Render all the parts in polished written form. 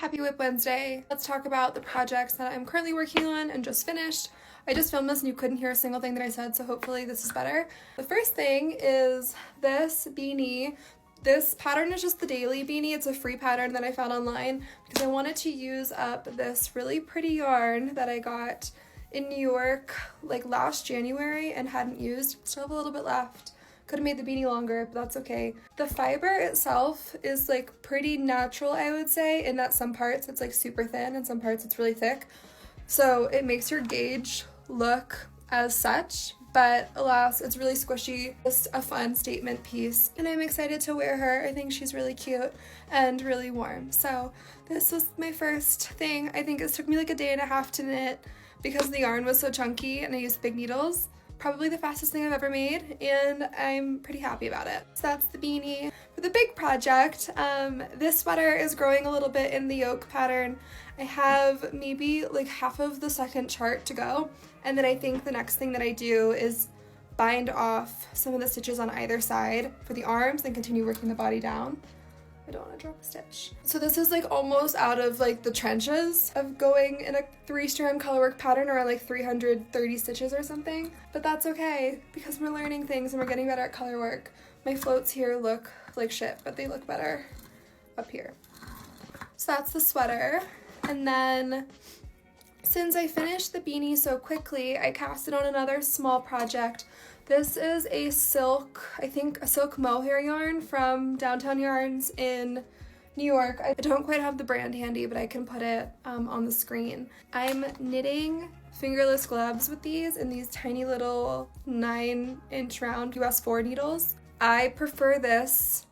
Happy Whip Wednesday. Let's talk about the projects that I'm currently working on and just finished. I just filmed this and you couldn't hear a single thing that I said, so hopefully this is better. The first thing is this beanie. This pattern is just the daily beanie. It's a free pattern that I found online because I wanted to use up this really pretty yarn that I got in New York like last January and hadn't used. Still have a little bit left. Could have made the beanie longer, but that's okay. The fiber itself is like pretty natural, I would say, in that some parts it's like super thin and some parts it's really thick. So it makes your gauge look as such, but alas, it's really squishy. Just a fun statement piece, and I'm excited to wear her. I think she's really cute and really warm. So this was my first thing. I think it took me like a day and a half to knit because the yarn was so chunky and I used big needles. Probably the fastest thing I've ever made, and I'm pretty happy about it. So that's the beanie. For the big project, this sweater is growing a little bit in the yoke pattern. I have maybe like half of the second chart to go, and then I think the next thing that I do is bind off some of the stitches on either side for the arms and continue working the body down. I don't want to drop a stitch. So this is like almost out of like the trenches of going in a 3-strand colorwork pattern around like 330 stitches or something, but that's okay because we're learning things and we're getting better at colorwork. My floats here look like shit, but they look better up here. So that's the sweater. And then since I finished the beanie so quickly, I casted on another small project. This is a silk, I think a silk mohair yarn from Downtown Yarns in New York. I don't quite have the brand handy, but I can put it on the screen. I'm knitting fingerless gloves with these in these tiny little 9-inch round US 4 needles. I prefer this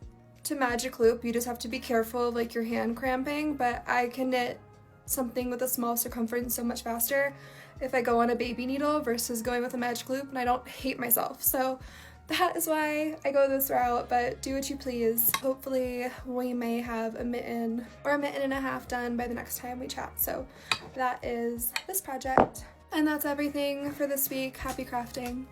to magic loop. You just have to be careful of like your hand cramping, but I can knit something with a small circumference so much faster if I go on a baby needle versus going with a magic loop, and I don't hate myself. So that is why I go this route, but do what you please. Hopefully we may have a mitten or a mitten and a half done by the next time we chat. So that is this project. And that's everything for this week. Happy crafting.